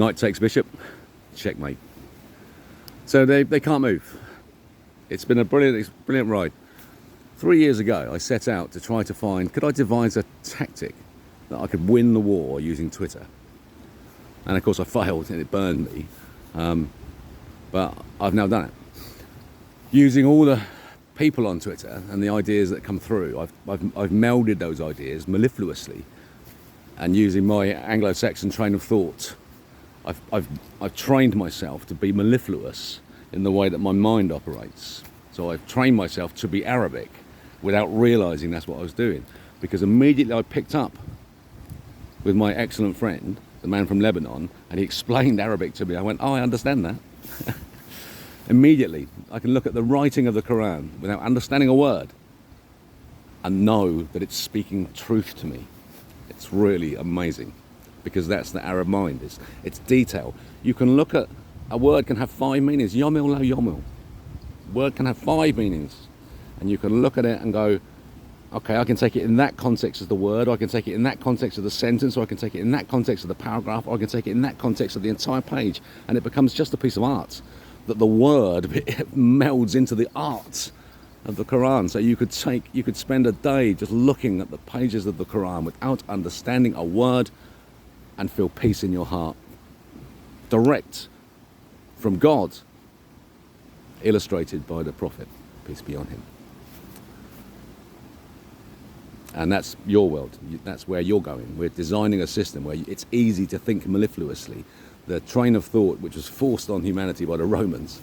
Knight takes bishop, checkmate. So they can't move. It's been a brilliant ride. 3 years ago, I set out to try to find, could I devise a tactic that I could win the war using Twitter? And of course I failed and it burned me. But I've now done it. Using all the people on Twitter and the ideas that come through, I've melded those ideas mellifluously, and using my Anglo-Saxon train of thought, I've trained myself to be mellifluous in the way that my mind operates. So I've trained myself to be Arabic without realizing that's what I was doing, because immediately I picked up with my excellent friend, the man from Lebanon, and he explained Arabic to me. I went, oh, I understand that. Immediately, I can look at the writing of the Quran without understanding a word and know that it's speaking truth to me. It's really amazing, because that's the Arab mind. It's detail. You can look at, a word can have 5 meanings. Yomil la yomil. Word can have 5 meanings. And you can look at it and go, okay, I can take it in that context as the word, or I can take it in that context of the sentence, or I can take it in that context of the paragraph, or I can take it in that context of the entire page. And it becomes just a piece of art, that the word melds into the art of the Quran. So you could spend a day just looking at the pages of the Quran without understanding a word and feel peace in your heart. Direct from God, illustrated by the Prophet, peace be on him. And that's your world. That's where you're going. We're designing a system where it's easy to think mellifluously. The train of thought which was forced on humanity by the Romans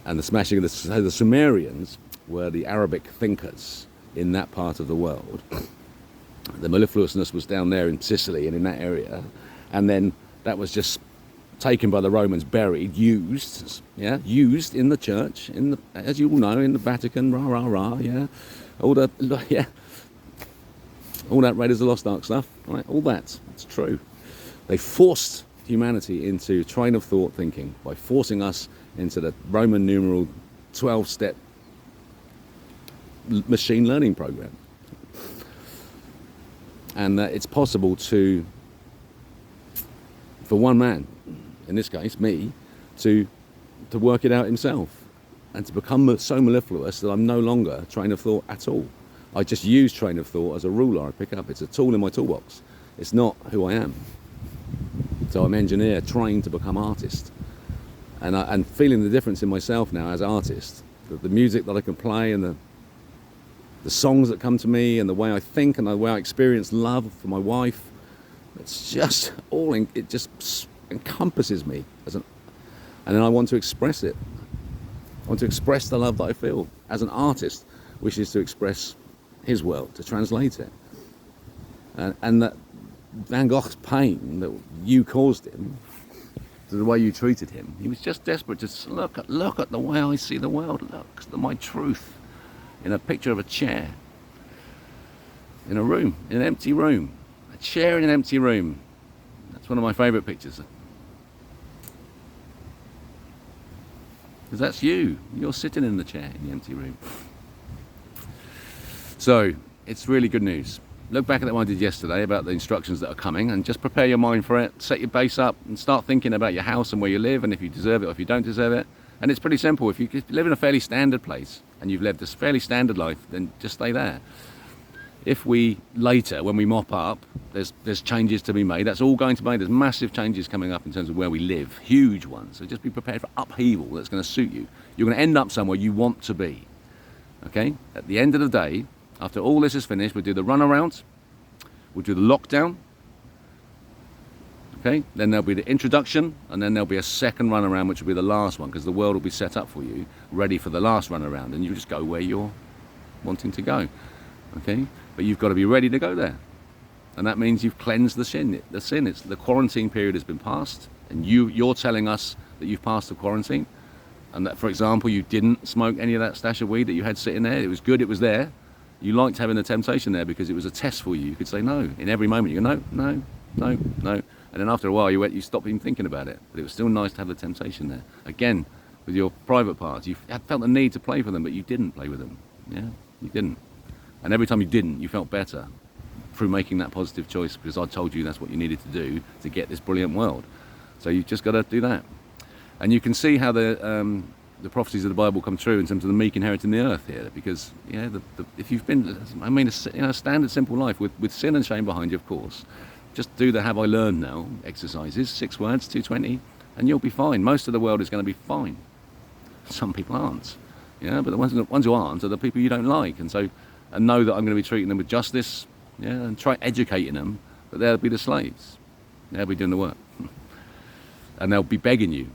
and the smashing of the Sumerians were the Arabic thinkers in that part of the world. The mellifluousness was down there in Sicily and in that area, and then that was just taken by the Romans, buried, used in the church, as you all know, in the Vatican, all that Raiders of the Lost Ark stuff, right? All that, it's true. They forced humanity into train of thought thinking by forcing us into the Roman numeral 12-step machine learning program. And it's possible for one man, in this case me, to work it out himself and to become so mellifluous that I'm no longer train of thought at all. I just use train of thought as a ruler I pick up. It's a tool in my toolbox. It's not who I am. So I'm engineer, trained to become artist. And feeling the difference in myself now as artist. The music that I can play and the songs that come to me and the way I think and the way I experience love for my wife. It's just it just encompasses me. And then I want to express it. I want to express the love that I feel as an artist wishes to express his world, to translate it. And that Van Gogh's pain that you caused him, to the way you treated him, he was just desperate to look at the way I see the world. Look at my truth in a picture of a chair, in a room, in an empty room. A chair in an empty room. That's one of my favourite pictures. Because that's you. You're sitting in the chair in the empty room. So, it's really good news. Look back at that one I did yesterday about the instructions that are coming and just prepare your mind for it. Set your base up and start thinking about your house and where you live and if you deserve it or if you don't deserve it. And it's pretty simple. If you live in a fairly standard place and you've lived this fairly standard life, then just stay there. If we later, when we mop up, there's changes to be made. That's all going to be made. There's massive changes coming up in terms of where we live, huge ones. So just be prepared for upheaval that's going to suit you. You're going to end up somewhere you want to be. Okay? At the end of the day, after all this is finished, we'll do the runaround, we'll do the lockdown. Okay? Then there'll be the introduction, and then there'll be a second runaround, which will be the last one, because the world will be set up for you, ready for the last runaround, and you just go where you're wanting to go. Okay? But you've got to be ready to go there. And that means you've cleansed the sin. It's the quarantine period has been passed, and you're telling us that you've passed the quarantine, and that, for example, you didn't smoke any of that stash of weed that you had sitting there. It was good, it was there. You liked having the temptation there because it was a test for you. You could say no. In every moment you go, no. And then after a while you stopped even thinking about it. But it was still nice to have the temptation there. Again, with your private parts, you had felt the need to play for them, but you didn't play with them. Yeah, you didn't. And every time you didn't, you felt better through making that positive choice, because I told you that's what you needed to do to get this brilliant world. So you've just got to do that. And you can see how the prophecies of the Bible come true in terms of the meek inheriting the earth here, because if you've been, I mean, a standard simple life with sin and shame behind you, of course, just do the have I learned now exercises, 6 words, 220, and you'll be fine. Most of the world is going to be fine. Some people aren't, but the ones who aren't are the people you don't like, and know that I'm going to be treating them with justice, and try educating them, but they'll be the slaves. They'll be doing the work, and they'll be begging you,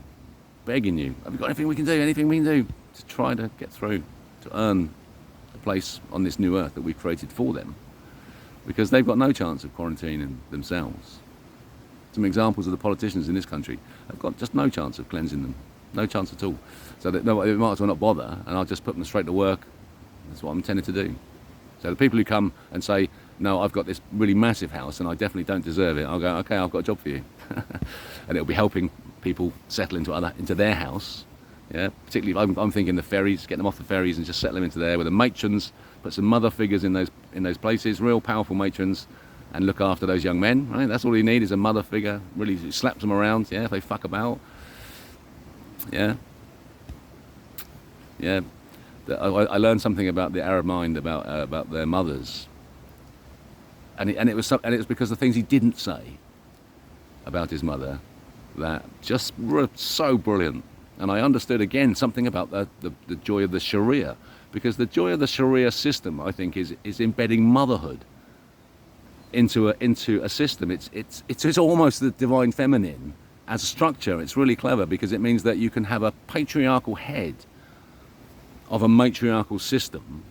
have you got anything we can do to try to get through, to earn a place on this new earth that we've created for them, because they've got no chance of quarantining themselves. Some examples of the politicians in this country have got just no chance of cleansing them, no chance at all. So they might as well not bother, and I'll just put them straight to work. That's what I'm intending to do. So the people who come and say, no, I've got this really massive house and I definitely don't deserve it, I'll go, okay, I've got a job for you. And it'll be helping people settle into their house. Particularly, I'm thinking the ferries, get them off the ferries and just settle them into there with the matrons, put some mother figures in those places, real powerful matrons, and look after those young men. Right? That's all you need, is a mother figure. Really slaps them around. If they fuck about. I learned something about the Arab mind about their mothers, and it was because the things he didn't say about his mother that just were so brilliant. And I understood again something about the joy of the Sharia, because the joy of the Sharia system, I think, is embedding motherhood into a system. It's almost the divine feminine as a structure. It's really clever, because it means that you can have a patriarchal head of a matriarchal system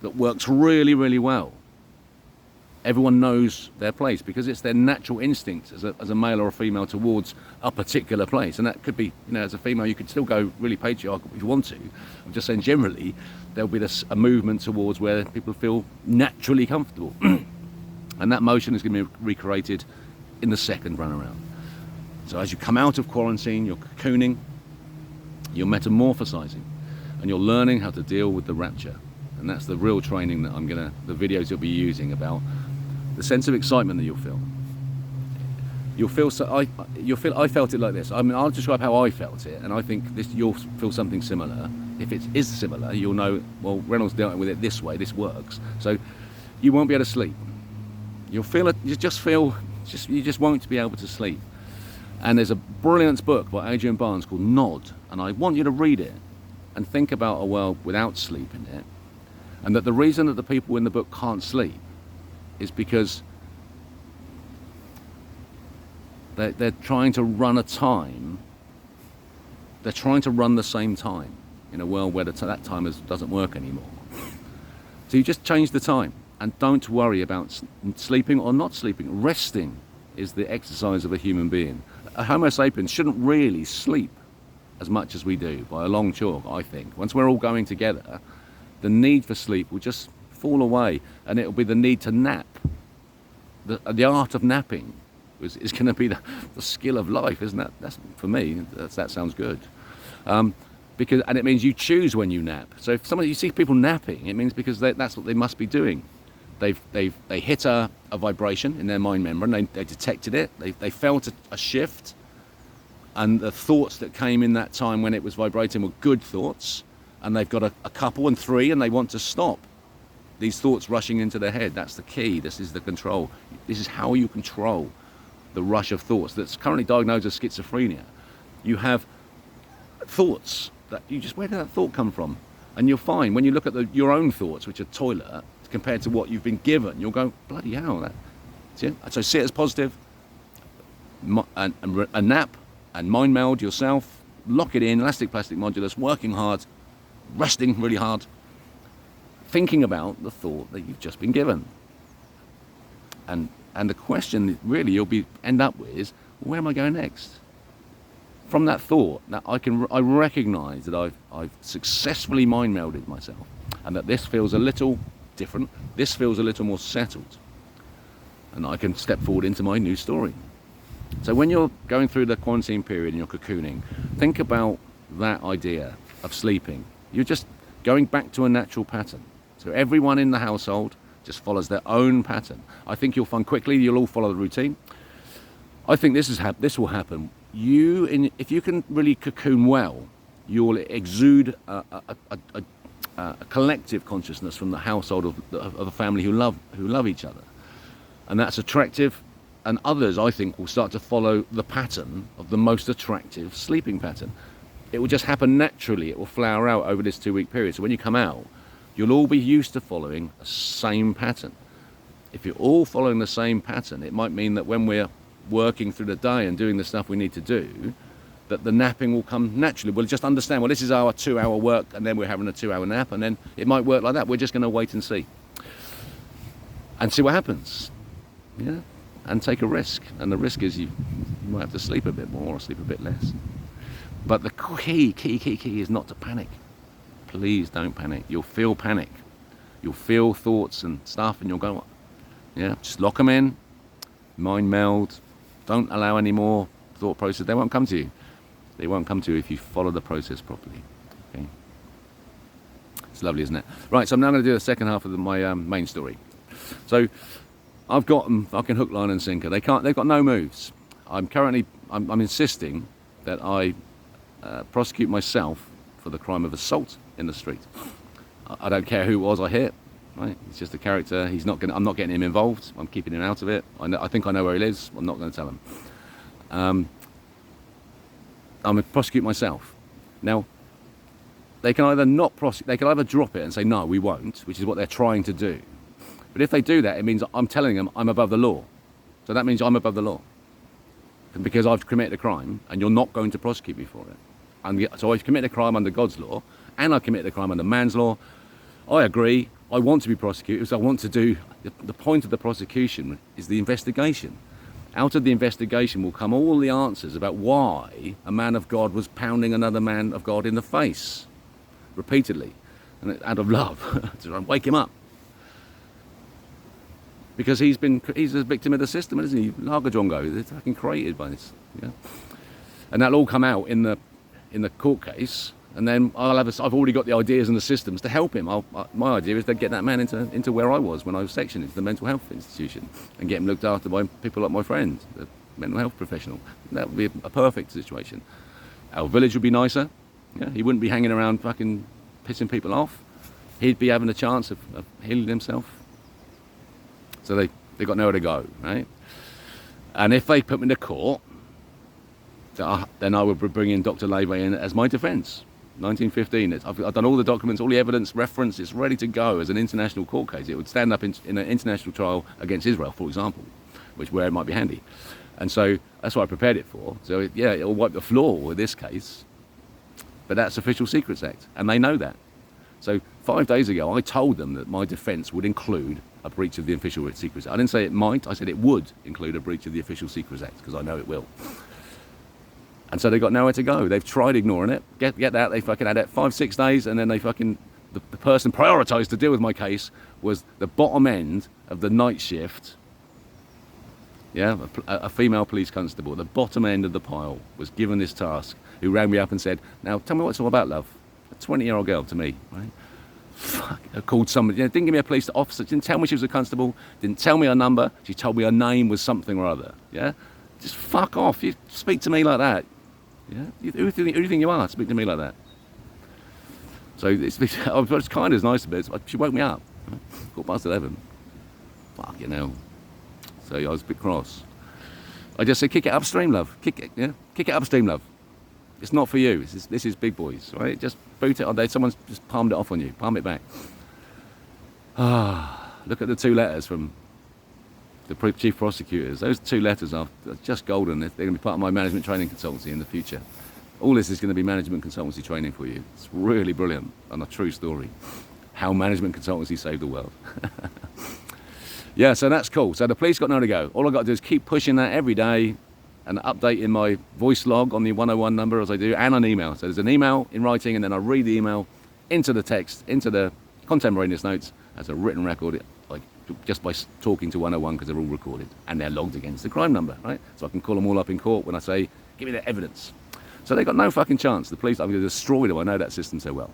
that works really, really well. Everyone knows their place because it's their natural instinct as a male or a female towards a particular place. And that could be, as a female, you could still go really patriarchal if you want to. I'm just saying generally, there'll be a movement towards where people feel naturally comfortable. And that motion is going to be recreated in the second run around. So as you come out of quarantine, you're cocooning, you're metamorphosizing, and you're learning how to deal with the rapture. And that's the real training that the videos you'll be using about the sense of excitement that you'll feel. I felt it like this. I mean, I'll describe how I felt it, and I think you'll feel something similar. If it is similar, you'll know, well, Reynolds dealt with it this way, this works. So you won't be able to sleep. You'll feel it, you just won't be able to sleep. And there's a brilliant book by Adrian Barnes called Nod, and I want you to read it and think about a world without sleep in it. And that the reason that the people in the book can't sleep is because they're trying to run a time. They're trying to run the same time in a world where that time doesn't work anymore. So you just change the time, and don't worry about sleeping or not sleeping. Resting is the exercise of a human being. A Homo sapiens shouldn't really sleep as much as we do, by a long chalk, I think. Once we're all going together, the need for sleep will just fall away, and it'll be the need to nap. The art of napping is going to be the skill of life, isn't that? That's, for me, that sounds good. And it means you choose when you nap. So if you see people napping, it means because that's what they must be doing. They hit a vibration in their mind membrane, they detected it, they felt a shift, and the thoughts that came in that time when it was vibrating were good thoughts, and they've got a couple and 3, and they want to stop these thoughts rushing into their head. That's the key. This is the control. This is how you control the rush of thoughts that's currently diagnosed as schizophrenia. You have thoughts that where did that thought come from? And you'll find when you look at your own thoughts, which are toilet, compared to what you've been given, you'll go, bloody hell. So see it as positive, and a nap, and mind meld yourself, lock it in, elastic plastic modulus, working hard, resting really hard, thinking about the thought that you've just been given. And the question really you'll end up with is, where am I going next? From that thought, that I recognise that I've successfully mind melded myself, and that this feels a little different, this feels a little more settled, and I can step forward into my new story. So when you're going through the quarantine period and you're cocooning, think about that idea of sleeping. You're just going back to a natural pattern. So everyone in the household just follows their own pattern. I think you'll find quickly you'll all follow the routine. I think this will happen if you can really cocoon well, you'll exude a collective consciousness from the household of a family who love each other, and that's attractive. And others, I think, will start to follow the pattern of the most attractive sleeping pattern. It will just happen naturally. It will flower out over this 2-week period. So when you come out, you'll all be used to following the same pattern. If you're all following the same pattern, it might mean that when we're working through the day and doing the stuff we need to do, that the napping will come naturally. We'll just understand, well, this is our 2-hour work, and then we're having a 2-hour nap, and then it might work like that. We're just going to wait and see what happens. Yeah. And take a risk, and the risk is you might have to sleep a bit more or sleep a bit less. But the key is not to panic. Please don't panic. You'll feel panic. You'll feel thoughts and stuff, and you'll go, yeah, just lock them in, mind meld. Don't allow any more thought process. They won't come to you. They won't come to you if you follow the process properly. Okay. It's lovely, isn't it? Right, so I'm now going to do the second half of my main story. So I've got them fucking hook, line and sinker. They've got no moves. I'm insisting that I prosecute myself for the crime of assault in the street. I don't care who it was I hit. Right? It's just a character. I'm not getting him involved. I'm keeping him out of it. I think I know where he lives. I'm not going to tell him. I'm going to prosecute myself. Now, they can either not prosecute. They can either drop it and say no, we won't, which is what they're trying to do. But if they do that, it means I'm telling them I'm above the law. So that means I'm above the law. Because I've committed a crime, and you're not going to prosecute me for it. So I've committed a crime under God's law, and I've committed a crime under man's law. I agree. I want to be prosecuted, because I want to do... The point of the prosecution is the investigation. Out of the investigation will come all the answers about why a man of God was pounding another man of God in the face repeatedly, and out of love, to wake him up. Because he's a victim of the system, isn't he? Largajongo, they're fucking created by this. Yeah? And that'll all come out in the court case, and then I've already got the ideas and the systems to help him. My idea is to get that man into where I was when I was sectioned, into the mental health institution, and get him looked after by people like my friend, the mental health professional. That would be a perfect situation. Our village would be nicer. Yeah? He wouldn't be hanging around fucking pissing people off. He'd be having a chance of healing himself. So they got nowhere to go, right? And if they put me to court, then I would bring in Dr. Levy in as my defence. 1915. I've done all the documents, all the evidence, reference. It's ready to go as an international court case. It would stand up in an international trial against Israel, for example, where it might be handy. And so that's what I prepared it for. So yeah, it'll wipe the floor with this case. But that's Official Secrets Act, and they know that. So 5 days ago, I told them that my defence would include a breach of the Official Secrets Act. I didn't say it might, I said it would include a breach of the Official Secrets Act, because I know it will. And so they got nowhere to go. They've tried ignoring it. Get that, they fucking had it 5-6 days, and then they fucking, the person prioritised to deal with my case was the bottom end of the night shift. Yeah, a female police constable, the bottom end of the pile, was given this task, who rang me up and said, now tell me what it's all about, love. A 20-year-old girl to me, right? Fuck, I called somebody, didn't give me a police officer, didn't tell me she was a constable, didn't tell me her number, she told me her name was something or other, yeah? Just fuck off, you speak to me like that, yeah? Who do you think you are, speak to me like that? So it's kind of nice a bit, she woke me up, 11:15. Fuck, you know. So I was a bit cross. I just said, kick it upstream, love, kick it upstream, love. It's not for you. This is big boys, right? Just boot it on there. Someone's just palmed it off on you. Palm it back. Look at the 2 letters from the chief prosecutors. Those 2 letters are just golden. They're going to be part of my management training consultancy in the future. All this is going to be management consultancy training for you. It's really brilliant and a true story. How management consultancy saved the world. Yeah, so that's cool. So the police got nowhere to go. All I've got to do is keep pushing that every day, and updating my voice log on the 101 number as I do, and an email. So there's an email in writing, and then I read the email into the text, into the contemporaneous notes as a written record, like just by talking to 101, because they're all recorded and they're logged against the crime number, right? So I can call them all up in court when I say, give me the evidence. So they got no fucking chance. The police, I'm going to destroy them. I know that system so well.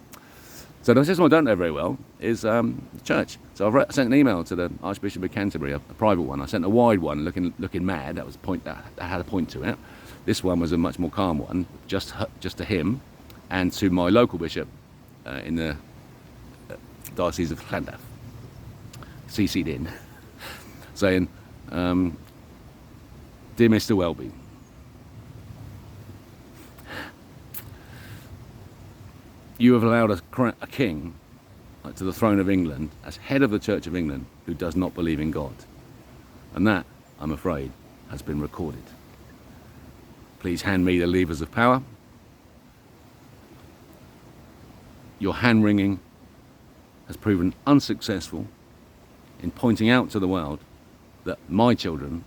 So the system I don't know very well is the church. So I sent an email to the Archbishop of Canterbury, a private one. I sent a wide one, looking mad. That was that had a point to it. This one was a much more calm one, just to him and to my local bishop in the Diocese of Llandaff, CC'd in, saying, "Dear Mr. Welby, you have allowed a king to the throne of England as head of the Church of England who does not believe in God. And that, I'm afraid, has been recorded. Please hand me the levers of power. Your hand-wringing has proven unsuccessful in pointing out to the world that my children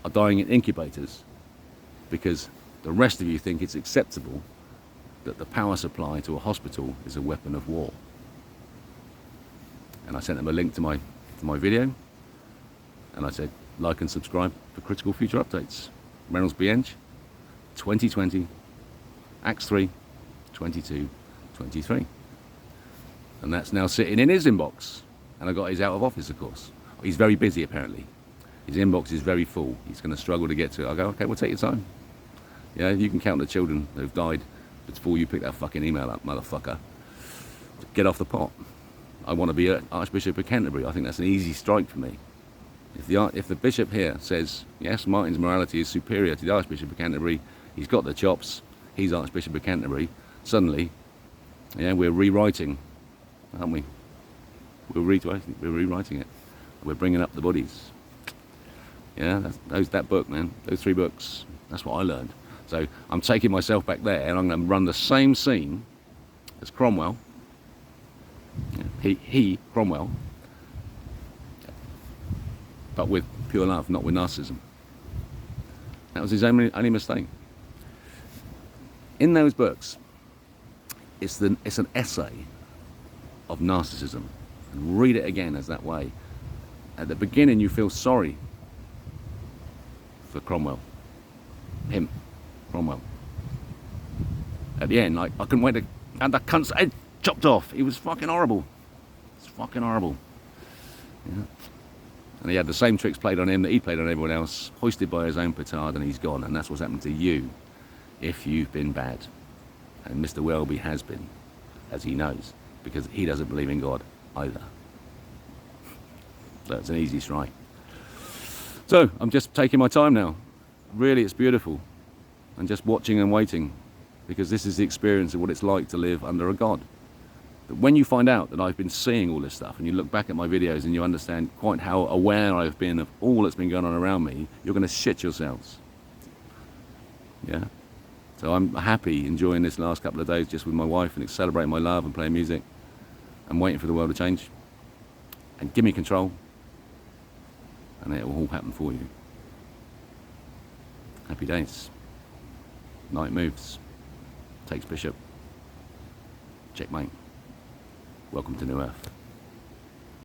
are dying in incubators because the rest of you think it's acceptable that the power supply to a hospital is a weapon of war." And I sent them a link to my video, and I said, like and subscribe for critical future updates. Reynolds Bienge, 2020, Acts 3, 22, 23. And that's now sitting in his inbox. And I got his out of office, of course. He's very busy, apparently. His inbox is very full. He's going to struggle to get to it. I go, okay, well, take your time. Yeah, you can count the children that have died before you pick that fucking email up, motherfucker. Get off the pot. I want to be Archbishop of Canterbury. I think that's an easy strike for me. If the bishop here says, yes, Martin's morality is superior to the Archbishop of Canterbury, he's got the chops, he's Archbishop of Canterbury, suddenly, yeah, we're rewriting, aren't we? We're rewriting it. We're bringing up the bodies. Yeah, that book, man, those 3 books, that's what I learned. So I'm taking myself back there, and I'm going to run the same scene as Cromwell. He Cromwell, but with pure love, not with narcissism. That was his only mistake. In those books, it's an essay of narcissism. And read it again as that way. At the beginning, you feel sorry for Cromwell. Him, Cromwell. At the end, like, I couldn't wait to have that cunt's head chopped off. He was fucking horrible. It's fucking horrible. Yeah. And he had the same tricks played on him that he played on everyone else, hoisted by his own petard, and he's gone. And that's what's happened to you if you've been bad. And Mr. Welby has been, as he knows, because he doesn't believe in God either. So it's an easy strike. So I'm just taking my time now. Really, it's beautiful. And just watching and waiting, because this is the experience of what it's like to live under a God. But when you find out that I've been seeing all this stuff, and you look back at my videos and you understand quite how aware I've been of all that's been going on around me, you're going to shit yourselves. Yeah? So I'm happy enjoying this last couple of days just with my wife and celebrating my love and playing music and waiting for the world to change. And give me control, and it will all happen for you. Happy days. Knight moves. Takes bishop. Checkmate. Welcome to New Earth.